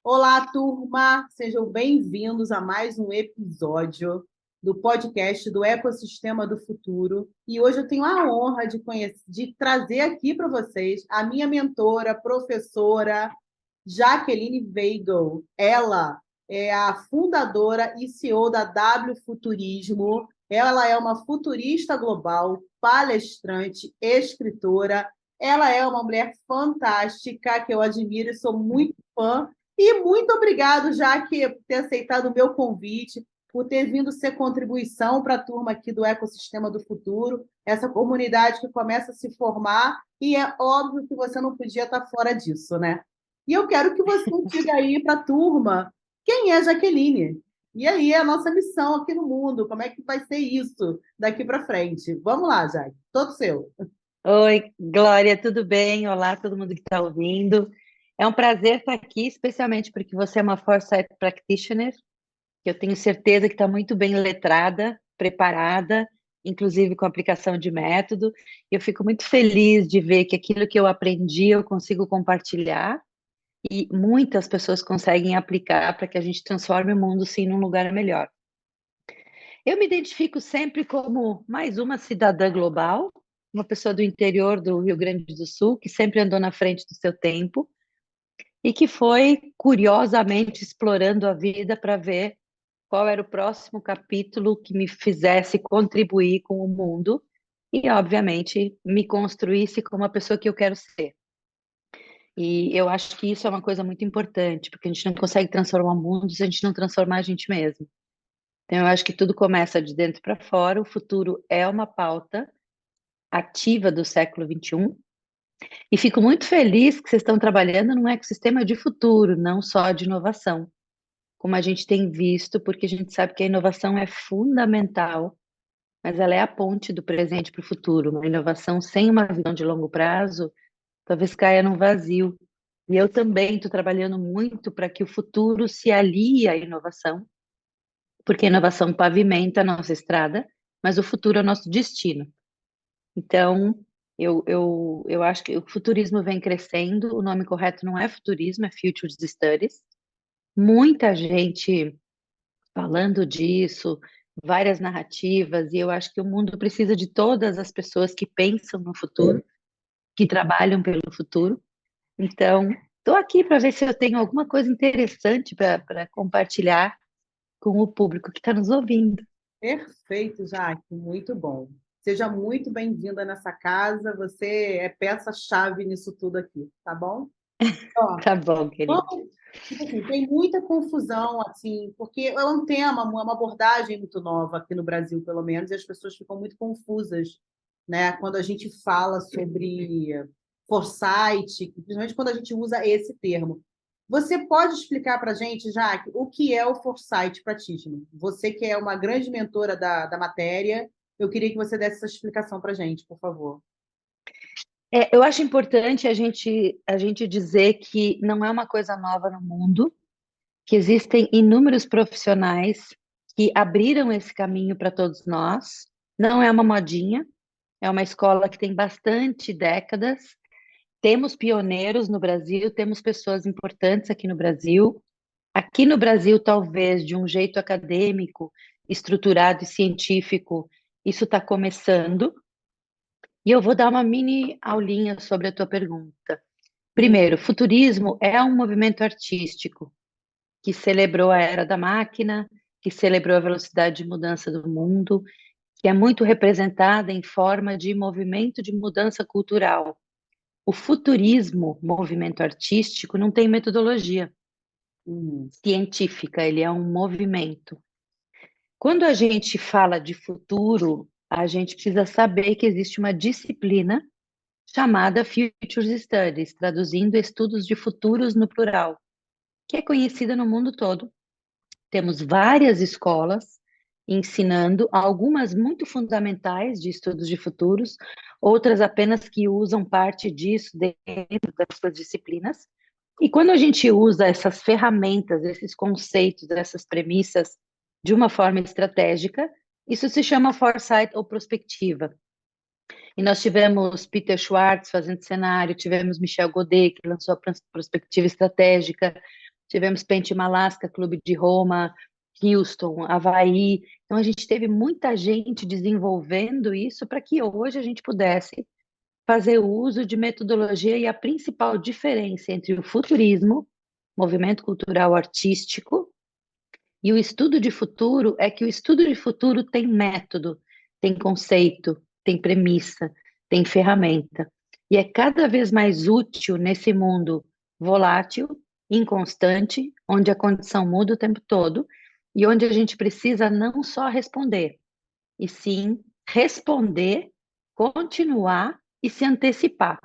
Olá, turma! Sejam bem-vindos a mais um episódio do podcast do Ecossistema do Futuro. E hoje eu tenho a honra de trazer aqui para vocês a minha mentora, professora Jaqueline Weigel. Ela é a fundadora e CEO da W Futurismo. Ela é uma futurista global, palestrante, escritora. Ela é uma mulher fantástica que eu admiro e sou muito fã. E muito obrigado, Jaque, por ter aceitado o meu convite, por ter vindo ser contribuição para a turma aqui do Ecossistema do Futuro, essa comunidade que começa a se formar, e é óbvio que você não podia estar fora disso, né? E eu quero que você diga aí para a turma quem é Jaqueline. E aí, a nossa missão aqui no mundo, como é que vai ser isso daqui para frente? Vamos lá, Jaque, todo seu. Oi, Glória, tudo bem? Olá, todo mundo que está ouvindo. É um prazer estar aqui, especialmente porque você é uma Foresight Practitioner, que eu tenho certeza que está muito bem letrada, preparada, inclusive com aplicação de método. Eu fico muito feliz de ver que aquilo que eu aprendi eu consigo compartilhar e muitas pessoas conseguem aplicar para que a gente transforme o mundo, sim, num lugar melhor. Eu me identifico sempre como mais uma cidadã global, uma pessoa do interior do Rio Grande do Sul, que sempre andou na frente do seu tempo e que foi curiosamente explorando a vida para ver qual era o próximo capítulo que me fizesse contribuir com o mundo e, obviamente, me construísse como a pessoa que eu quero ser. E eu acho que isso é uma coisa muito importante, porque a gente não consegue transformar o mundo se a gente não transformar a gente mesmo. Então, eu acho que tudo começa de dentro para fora. O futuro é uma pauta ativa do século XXI. E fico muito feliz que vocês estão trabalhando num ecossistema de futuro, não só de inovação, como a gente tem visto, porque a gente sabe que a inovação é fundamental, mas ela é a ponte do presente para o futuro. Uma inovação sem uma visão de longo prazo talvez caia num vazio. E eu também estou trabalhando muito para que o futuro se alie à inovação, porque a inovação pavimenta a nossa estrada, mas o futuro é o nosso destino. Então, eu acho que o futurismo vem crescendo, o nome correto não é futurismo, é Futures Studies. Muita gente falando disso, várias narrativas, e eu acho que o mundo precisa de todas as pessoas que pensam no futuro, que trabalham pelo futuro. Então, estou aqui para ver se eu tenho alguma coisa interessante para compartilhar com o público que está nos ouvindo. Perfeito, Jaque, muito bom. Seja muito bem-vinda nessa casa, você é peça-chave nisso tudo aqui, tá bom? Ó, Tá bom, querido. vamos, tipo assim, tem muita confusão, assim, porque é um tema, uma abordagem muito nova aqui no Brasil, pelo menos, e as pessoas ficam muito confusas, né, quando a gente fala sobre foresight, principalmente quando a gente usa esse termo. Você pode explicar para a gente, Jaque, o que é o Foresight Practitioner? Você que é uma grande mentora da matéria, eu queria que você desse essa explicação para a gente, por favor. Eu acho importante a gente dizer que não é uma coisa nova no mundo, que existem inúmeros profissionais que abriram esse caminho para todos nós. Não é uma modinha, é uma escola que tem bastante décadas. Temos pioneiros no Brasil, temos pessoas importantes aqui no Brasil. Aqui no Brasil, talvez de um jeito acadêmico, estruturado e científico, isso está começando. E eu vou dar uma mini aulinha sobre a tua pergunta. Primeiro, futurismo é um movimento artístico que celebrou a era da máquina, que celebrou a velocidade de mudança do mundo, que é muito representada em forma de movimento de mudança cultural. O futurismo, movimento artístico, não tem metodologia científica, ele é um movimento. Quando a gente fala de futuro, a gente precisa saber que existe uma disciplina chamada Futures Studies, traduzindo estudos de futuros no plural, que é conhecida no mundo todo. Temos várias escolas ensinando, algumas muito fundamentais de estudos de futuros, outras apenas que usam parte disso dentro das suas disciplinas. E quando a gente usa essas ferramentas, esses conceitos, essas premissas de uma forma estratégica, Isso se chama foresight ou prospectiva. E nós tivemos Peter Schwartz fazendo cenário, tivemos Michel Godet, que lançou a prospectiva estratégica, tivemos Pente Malaska, Clube de Roma, Houston, Havaí. Então, a gente teve muita gente desenvolvendo isso para que hoje a gente pudesse fazer uso de metodologia, e a principal diferença entre o futurismo, movimento cultural artístico, e o estudo de futuro é que o estudo de futuro tem método, tem conceito, tem premissa, tem ferramenta. E é cada vez mais útil nesse mundo volátil, inconstante, onde a condição muda o tempo todo e onde a gente precisa não só responder, e sim responder, continuar e se antecipar,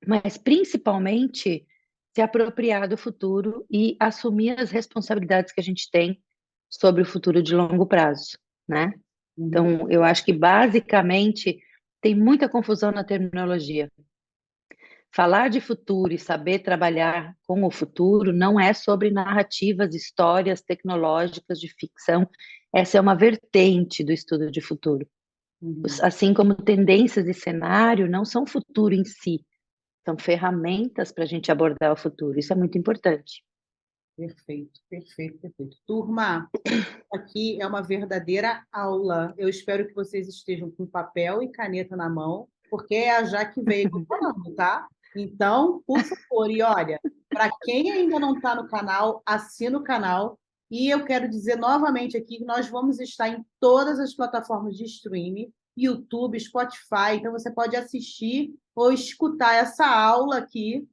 mas principalmente se apropriar do futuro e assumir as responsabilidades que a gente tem sobre o futuro de longo prazo, né? Então, eu acho que basicamente tem muita confusão na terminologia. Falar de futuro e saber trabalhar com o futuro não é sobre narrativas, histórias tecnológicas de ficção. Essa é uma vertente do estudo de futuro. Assim como tendências e cenário não são futuro em si, são ferramentas para a gente abordar o futuro. Isso é muito importante. Perfeito, perfeito, perfeito. Turma, aqui é uma verdadeira aula. Eu espero que vocês estejam com papel e caneta na mão, porque é a Jaque veio falando, tá? Então, por favor, e olha, para quem ainda não está no canal, assina o canal. E eu quero dizer novamente aqui que nós vamos estar em todas as plataformas de streaming, YouTube, Spotify. Então, você pode assistir ou escutar essa aula aqui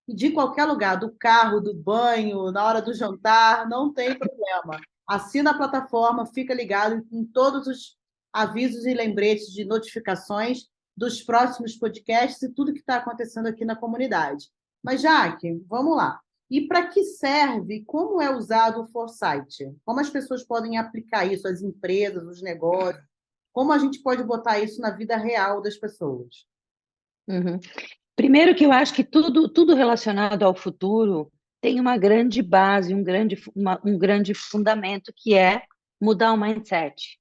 de qualquer lugar, do carro, do banho, na hora do jantar, não tem problema. Assina a plataforma, fica ligado em todos os avisos e lembretes de notificações dos próximos podcasts e tudo que está acontecendo aqui na comunidade. Mas, Jaque, vamos lá. E para que serve, como é usado o Foresight? Como as pessoas podem aplicar isso, as empresas, os negócios? Como a gente pode botar isso na vida real das pessoas? Uhum. Primeiro que eu acho que tudo relacionado ao futuro tem uma grande base, um grande fundamento, que é mudar o mindset.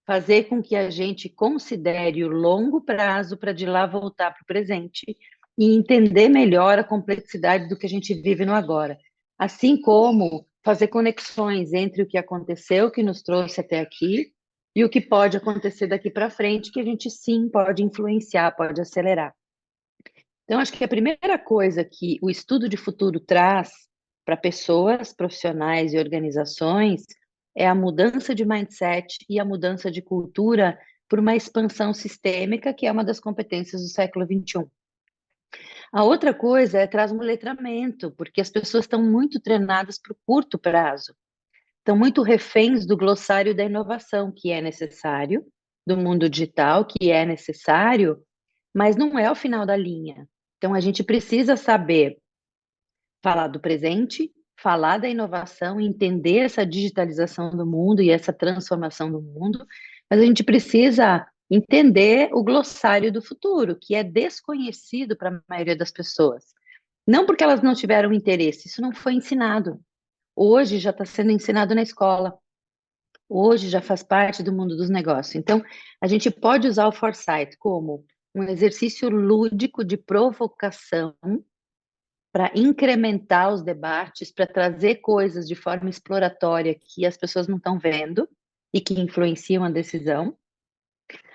Fazer com que a gente considere o longo prazo para de lá voltar para o presente e entender melhor a complexidade do que a gente vive no agora. Assim como fazer conexões entre o que aconteceu, que nos trouxe até aqui, e o que pode acontecer daqui para frente, que a gente sim pode influenciar, pode acelerar. Então, acho que a primeira coisa que o estudo de futuro traz para pessoas, profissionais e organizações é a mudança de mindset e a mudança de cultura por uma expansão sistêmica, que é uma das competências do século XXI. A outra coisa é traz um letramento, porque as pessoas estão muito treinadas para o curto prazo, estão muito reféns do glossário da inovação, que é necessário, do mundo digital, que é necessário, mas não é o final da linha. Então, a gente precisa saber falar do presente, falar da inovação, entender essa digitalização do mundo e essa transformação do mundo, mas a gente precisa entender o glossário do futuro, que é desconhecido para a maioria das pessoas. Não porque elas não tiveram interesse, isso não foi ensinado. Hoje já está sendo ensinado na escola. Hoje já faz parte do mundo dos negócios. Então, a gente pode usar o Foresight como um exercício lúdico de provocação para incrementar os debates, para trazer coisas de forma exploratória que as pessoas não estão vendo e que influenciam a decisão.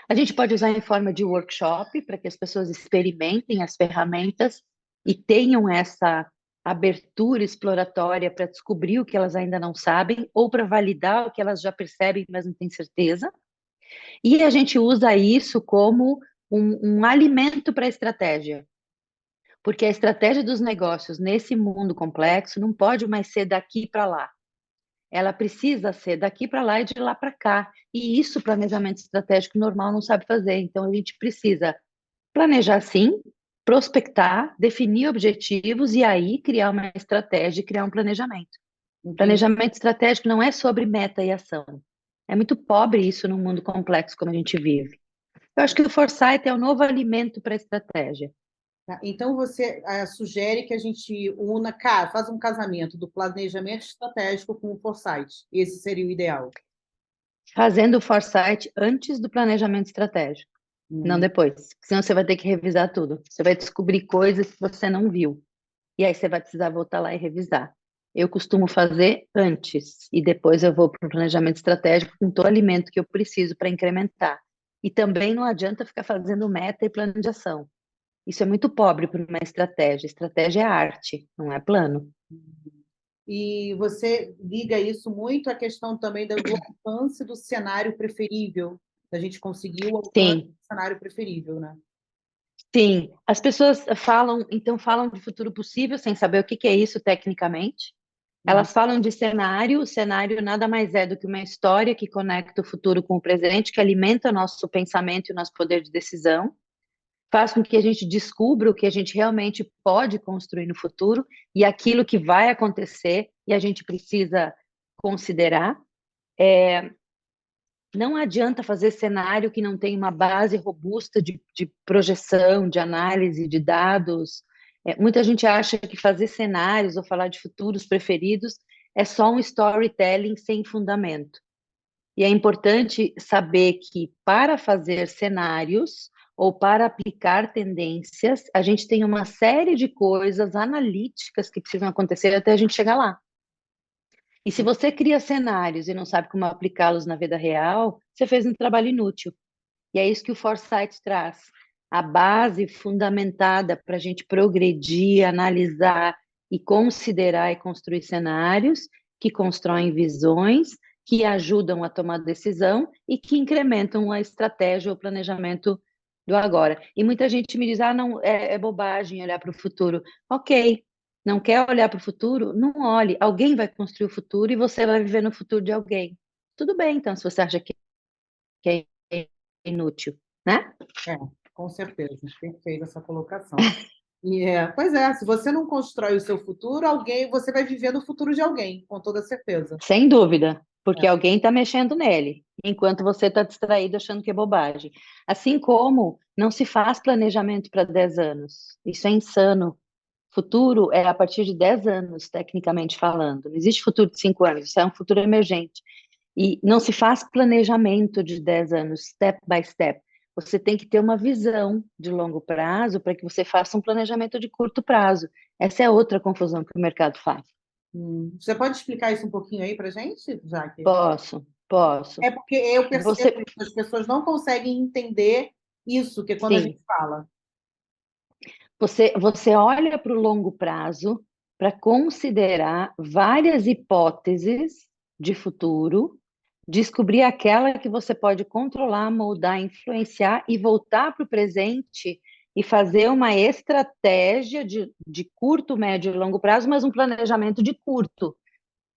A gente pode usar em forma de workshop para que as pessoas experimentem as ferramentas e tenham essa abertura exploratória para descobrir o que elas ainda não sabem ou para validar o que elas já percebem, mas não têm certeza. E a gente usa isso como um alimento para a estratégia. Porque a estratégia dos negócios nesse mundo complexo não pode mais ser daqui para lá. Ela precisa ser daqui para lá e de lá para cá. E isso o planejamento estratégico normal não sabe fazer. Então, a gente precisa planejar sim, prospectar, definir objetivos e aí criar uma estratégia e criar um planejamento. Entendi. Planejamento estratégico não é sobre meta e ação. É muito pobre isso num mundo complexo como a gente vive. Eu acho que o foresight é o novo alimento para a estratégia. Tá? Então, você sugere que a gente faz um casamento do planejamento estratégico com o foresight. Esse seria o ideal. Fazendo o foresight antes do planejamento estratégico, não Hum. depois. Senão você vai ter que revisar tudo. Você vai descobrir coisas que você não viu. E aí você vai precisar voltar lá e revisar. Eu costumo fazer antes e depois eu vou para o planejamento estratégico com todo o alimento que eu preciso para incrementar. E também não adianta ficar fazendo meta e plano de ação. Isso é muito pobre para uma estratégia. Estratégia é arte, não é plano. E você liga isso muito à questão também do alcance do cenário preferível, da gente conseguir o alcance Sim, do cenário preferível, né? sim. As pessoas falam, então falam de futuro possível sem saber o que que é isso tecnicamente. Uhum. Elas falam de cenário, o cenário nada mais é do que uma história que conecta o futuro com o presente, que alimenta nosso pensamento e o nosso poder de decisão, faz com que a gente descubra o que a gente realmente pode construir no futuro e aquilo que vai acontecer e a gente precisa considerar. Não adianta fazer cenário que não tem uma base robusta de projeção, de análise de dados. Muita gente acha que fazer cenários ou falar de futuros preferidos é só um storytelling sem fundamento. E é importante saber que para fazer cenários ou para aplicar tendências, a gente tem uma série de coisas analíticas que precisam acontecer até a gente chegar lá. E se você cria cenários e não sabe como aplicá-los na vida real, você fez um trabalho inútil. E é isso que o Foresight traz. A base fundamentada para a gente progredir, analisar e considerar e construir cenários que constroem visões, que ajudam a tomar decisão e que incrementam a estratégia ou planejamento do agora. E muita gente me diz, não, é bobagem olhar para o futuro. Ok, não quer olhar para o futuro? Não olhe. Alguém vai construir o futuro e você vai viver no futuro de alguém. Tudo bem, então, se você acha que é inútil, né? É, com certeza. Perfeita essa colocação. Pois é, se você não constrói o seu futuro, você vai viver no futuro de alguém, com toda certeza. Sem dúvida, É. porque alguém está mexendo nele, enquanto você está distraído achando que é bobagem. Assim como não se faz planejamento para 10 anos. Isso é insano. Futuro é a partir de 10 anos, tecnicamente falando. Não existe futuro de 5 anos, isso é um futuro emergente. E não se faz planejamento de 10 anos, step by step. Você tem que ter uma visão de longo prazo para que você faça um planejamento de curto prazo. Essa é outra confusão que o mercado faz. Você pode explicar isso um pouquinho aí para gente, Jaque? Posso, posso. É porque eu percebo Você, que as pessoas não conseguem entender isso, que é quando a gente sim, fala. você olha para o longo prazo para considerar várias hipóteses de futuro, descobrir aquela que você pode controlar, moldar, influenciar e voltar para o presente e fazer uma estratégia de curto, médio e longo prazo, mas um planejamento de curto,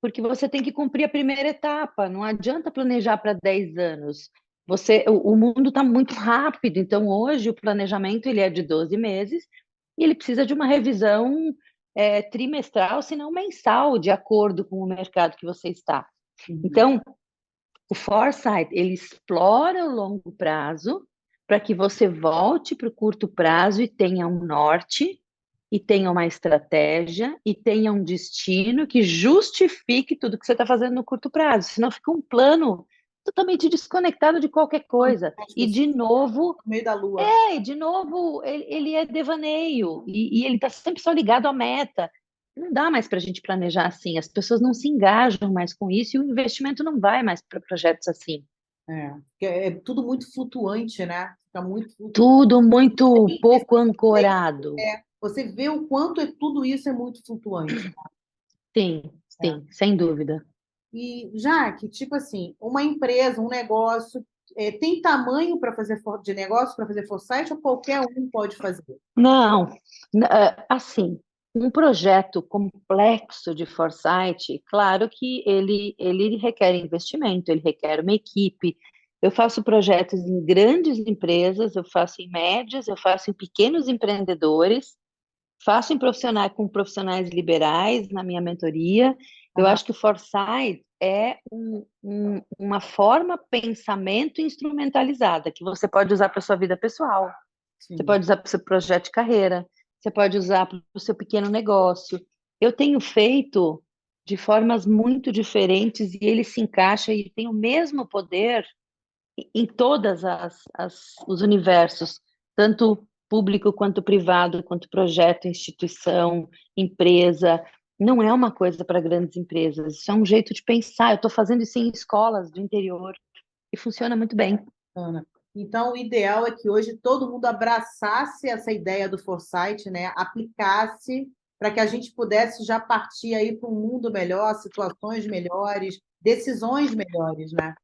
porque você tem que cumprir a primeira etapa, não adianta planejar para 10 anos. O mundo está muito rápido, então hoje o planejamento ele é de 12 meses e ele precisa de uma revisão trimestral, se não mensal, de acordo com o mercado que você está. Uhum. Então, o foresight, ele explora o longo prazo para que você volte para o curto prazo e tenha um norte, e tenha uma estratégia, e tenha um destino que justifique tudo que você está fazendo no curto prazo. Senão fica um plano totalmente desconectado de qualquer coisa. As E pessoas de novo, no meio da lua. ele é devaneio, e ele está sempre só ligado à meta. Não dá mais para a gente planejar assim, as pessoas não se engajam mais com isso e o investimento não vai mais para projetos assim. Porque é tudo muito flutuante, né? Fica muito flutuante. Tudo muito pouco ancorado. Você vê o quanto tudo isso é muito flutuante. Sim, É. sim, sem dúvida. E já que, tipo assim, uma empresa, um negócio, tem tamanho para fazer de negócio, para fazer foresight, ou qualquer um pode fazer? Não, assim, um projeto complexo de foresight, claro que ele requer investimento, ele requer uma equipe. Eu faço projetos em grandes empresas, eu faço em médias, eu faço em pequenos empreendedores, faço em profissionais com profissionais liberais na minha mentoria. Eu Aham, acho que o foresight é uma forma pensamento instrumentalizada que você pode usar para sua vida pessoal. Você sim. pode usar para o seu projeto de carreira, você pode usar para o seu pequeno negócio. Eu tenho feito de formas muito diferentes e ele se encaixa e tem o mesmo poder em todas os universos, tanto público quanto privado, quanto projeto, instituição, empresa. Não é uma coisa para grandes empresas, isso é um jeito de pensar. Eu estou fazendo isso em escolas do interior e funciona muito bem. Ana. Então, o ideal é que hoje todo mundo abraçasse essa ideia do foresight, né? Aplicasse para que a gente pudesse já partir aí para um mundo melhor, situações melhores, decisões melhores, né?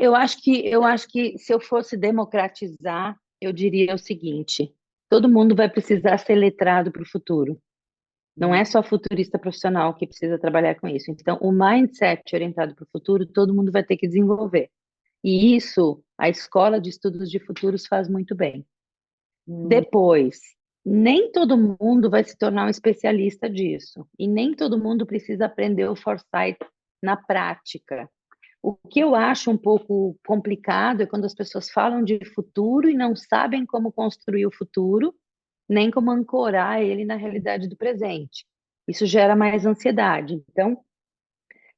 Eu acho que se eu fosse democratizar, eu diria o seguinte: todo mundo vai precisar ser letrado para o futuro. Não é só futurista profissional que precisa trabalhar com isso. Então, o mindset orientado para o futuro, todo mundo vai ter que desenvolver. E isso, a Escola de Estudos de Futuros faz muito bem. Depois, nem todo mundo vai se tornar um especialista disso. E nem todo mundo precisa aprender o foresight na prática. O que eu acho um pouco complicado é quando as pessoas falam de futuro e não sabem como construir o futuro, nem como ancorar ele na realidade do presente. Isso gera mais ansiedade. Então,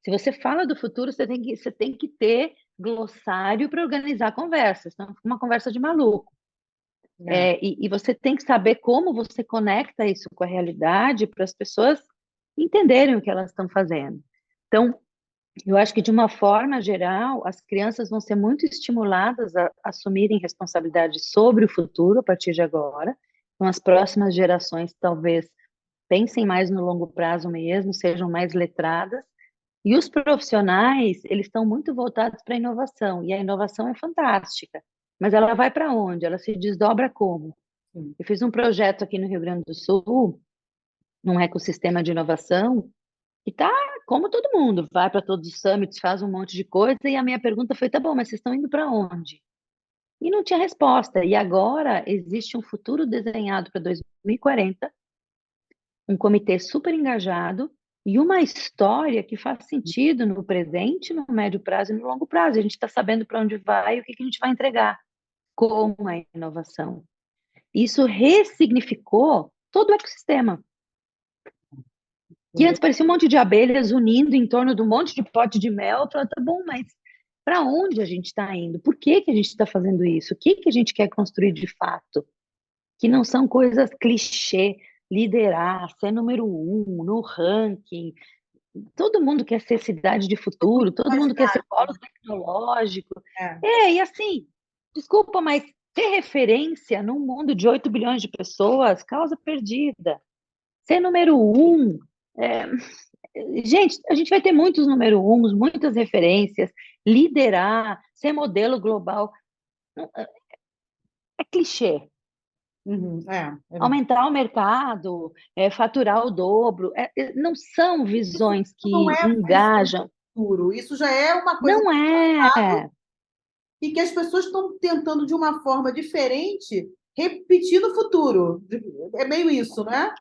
se você fala do futuro, você tem que ter glossário para organizar a conversa, senão fica uma conversa de maluco. É. E você tem que saber como você conecta isso com a realidade para as pessoas entenderem o que elas estão fazendo. Então, eu acho que, de uma forma geral, as crianças vão ser muito estimuladas a assumirem responsabilidade sobre o futuro a partir de agora. Então, as próximas gerações talvez pensem mais no longo prazo mesmo, sejam mais letradas. E os profissionais, eles estão muito voltados para a inovação. E a inovação é fantástica. Mas ela vai para onde? Ela se desdobra como? Sim. Eu fiz um projeto aqui no Rio Grande do Sul, num ecossistema de inovação, e tá como todo mundo, vai para todos os summits, faz um monte de coisa, e a minha pergunta foi: tá bom, mas vocês estão indo para onde? E não tinha resposta. E agora existe um futuro desenhado para 2040, um comitê super engajado e uma história que faz sentido no presente, no médio prazo e no longo prazo. A gente está sabendo para onde vai e o que a gente vai entregar com a inovação. Isso ressignificou todo o ecossistema. Que antes parecia um monte de abelhas unindo em torno de um monte de pote de mel. Falei, tá bom, mas para onde a gente está indo? Por que que a gente está fazendo isso? O que que a gente quer construir de fato? Que não são coisas clichê, liderar, ser número um no ranking. Todo mundo quer ser cidade de futuro, todo mundo quer ser polo tecnológico. É. E assim, desculpa, mas ter referência num mundo de 8 bilhões de pessoas, causa perdida. Ser número um, é, gente, a gente vai ter muitos número uns, muitas referências, liderar, ser modelo global. É clichê. Uhum. Aumentar o mercado, faturar o dobro, não são Isso visões não que é visão de engajam. futuro, isso já é uma coisa Não é. e que as pessoas estão tentando, de uma forma diferente, repetir no futuro. É meio isso, né?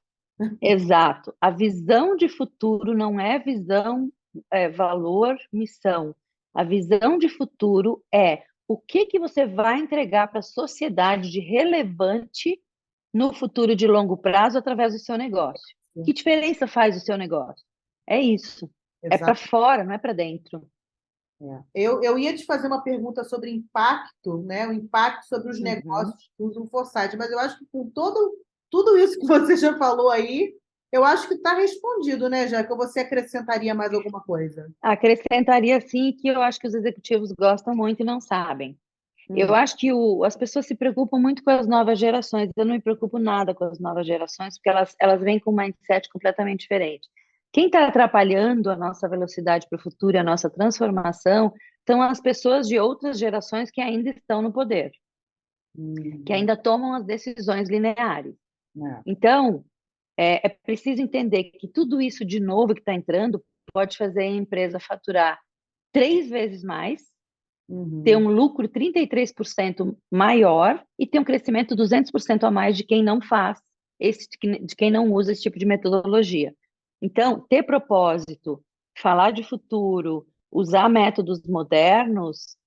Exato. A visão de futuro não é visão, valor, missão. A visão de futuro é o que que você vai entregar para a sociedade de relevante no futuro de longo prazo através do seu negócio. Que diferença faz o seu negócio? É isso. É para Exato. fora, não é para dentro. Eu ia te fazer uma pergunta sobre impacto, né? O impacto sobre os Uhum. negócios que usam Foresight, mas eu acho que com tudo isso que você já falou aí, eu acho que está respondido, né, já que você acrescentaria mais alguma coisa. Acrescentaria sim que eu acho que os executivos gostam muito e não sabem. Eu Hum. acho que as pessoas se preocupam muito com as novas gerações. Eu não me preocupo nada com as novas gerações, porque elas vêm com um mindset completamente diferente. Quem está atrapalhando a nossa velocidade para o futuro e a nossa transformação são as pessoas de outras gerações que ainda estão no poder, que Hum. ainda tomam as decisões lineares. É. Então, é preciso entender que tudo isso de novo que está entrando pode fazer a empresa faturar 3 vezes mais, ter Uhum. um lucro 33% maior e ter um crescimento 200% a mais de quem não faz, de quem não usa esse tipo de metodologia. Então, ter propósito, falar de futuro, usar métodos modernos,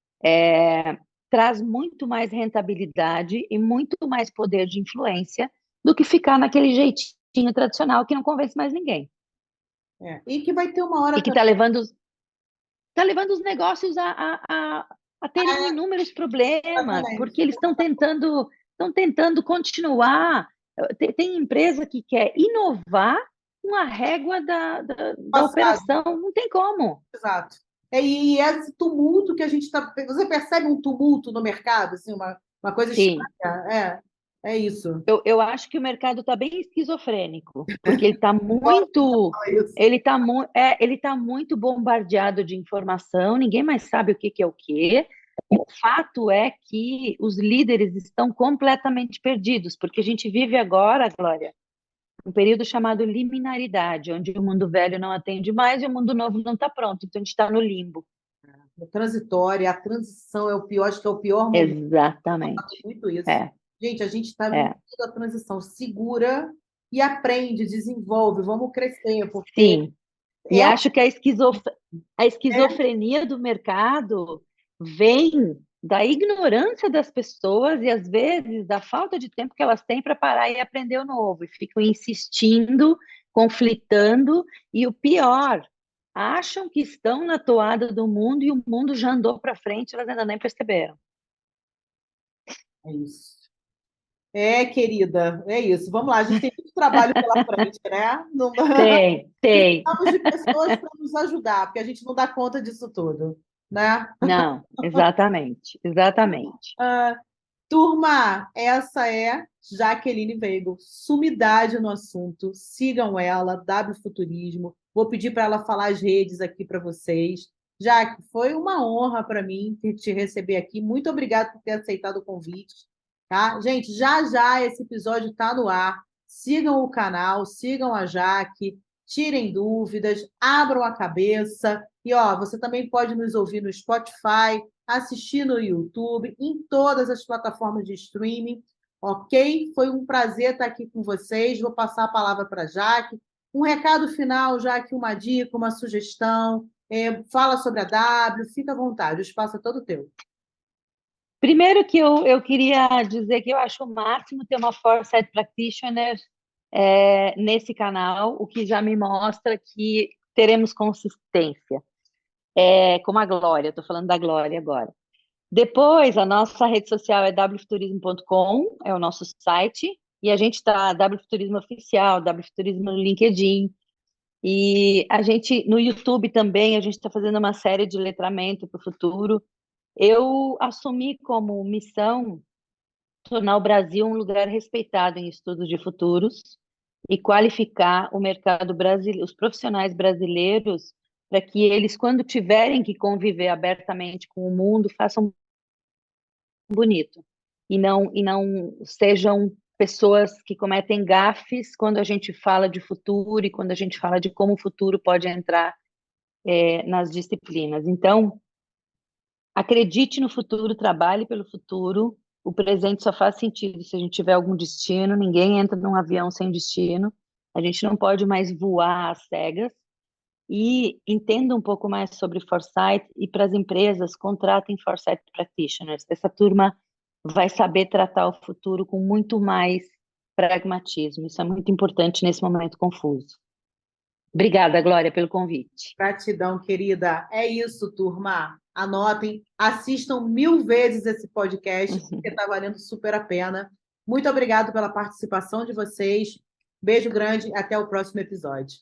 traz muito mais rentabilidade e muito mais poder de influência do que ficar naquele jeitinho tradicional que não convence mais ninguém. E que vai ter uma hora E que também. está levando os negócios a terem inúmeros problemas, porque Exatamente. eles estão tentando continuar. Tem empresa que quer inovar com a régua da Passado, operação, não tem como. exato. E esse tumulto que a gente está. Você percebe um tumulto no mercado, assim, uma coisa Sim, estranha? É isso. eu acho que o mercado está bem esquizofrênico, porque ele está Adoro muito. falar isso. Ele tá muito bombardeado de informação, ninguém mais sabe o que que é o quê. O fato é que os líderes estão completamente perdidos, porque a gente vive agora, Glória, um período chamado liminaridade, onde o mundo velho não atende mais e o mundo novo não está pronto, então a gente está no limbo. É transitória, a transição é o pior, acho que é o pior momento. Eu falo Exatamente. muito isso. É, Gente, a gente está vivendo é. a transição segura e aprende, desenvolve, vamos crescer, porque Sim. E é, acho que a é esquizofrenia do mercado vem da ignorância das pessoas e, às vezes, da falta de tempo que elas têm para parar e aprender o novo. E ficam insistindo, conflitando, e o pior, acham que estão na toada do mundo e o mundo já andou para frente, elas ainda nem perceberam. isso. Querida, é isso. Vamos lá, a gente tem muito trabalho pela frente, né? Não, Tem. precisamos de pessoas para nos ajudar, porque a gente não dá conta disso tudo, né? Não, exatamente. Ah, turma, essa é Jaqueline Weigl, sumidade no assunto. Sigam ela, W Futurismo. Vou pedir para ela falar as redes aqui para vocês. Jaque, foi uma honra para mim te receber aqui. Muito obrigada por ter aceitado o convite. Tá? Gente, já já esse episódio está no ar. Sigam o canal, sigam a Jaque, tirem dúvidas, abram a cabeça. E ó, você também pode nos ouvir no Spotify, assistir no YouTube, em todas as plataformas de streaming, ok? Foi um prazer estar aqui com vocês. Vou passar a palavra para a Jaque. Um recado final, Jaque, uma dica, uma sugestão. Fala sobre a W, fica à vontade, o espaço é todo teu. Primeiro que eu queria dizer que eu acho o máximo ter uma Foresight Practitioner nesse canal, o que já me mostra que teremos consistência, como a Glória, estou falando da Glória agora. Depois, a nossa rede social é wfuturismo.com, é o nosso site, e a gente está wfuturismo oficial, wfuturismo no LinkedIn, e a gente, no YouTube também, a gente está fazendo uma série de letramento para o futuro. Eu assumi como missão tornar o Brasil um lugar respeitado em estudos de futuros e qualificar o mercado brasileiro, os profissionais brasileiros, para que eles, quando tiverem que conviver abertamente com o mundo, façam bonito e não sejam pessoas que cometem gafes quando a gente fala de futuro e quando a gente fala de como o futuro pode entrar nas disciplinas. Então, acredite no futuro, trabalhe pelo futuro. O presente só faz sentido se a gente tiver algum destino. Ninguém entra num avião sem destino. A gente não pode mais voar às cegas. E entenda um pouco mais sobre Foresight e para as empresas, contratem Foresight Practitioners. Essa turma vai saber tratar o futuro com muito mais pragmatismo. Isso é muito importante nesse momento confuso. Obrigada, Glória, pelo convite. Gratidão, querida. É isso, turma. Anotem, assistam 1000 vezes esse podcast, porque está valendo super a pena. Muito obrigada pela participação de vocês. Beijo grande, até o próximo episódio.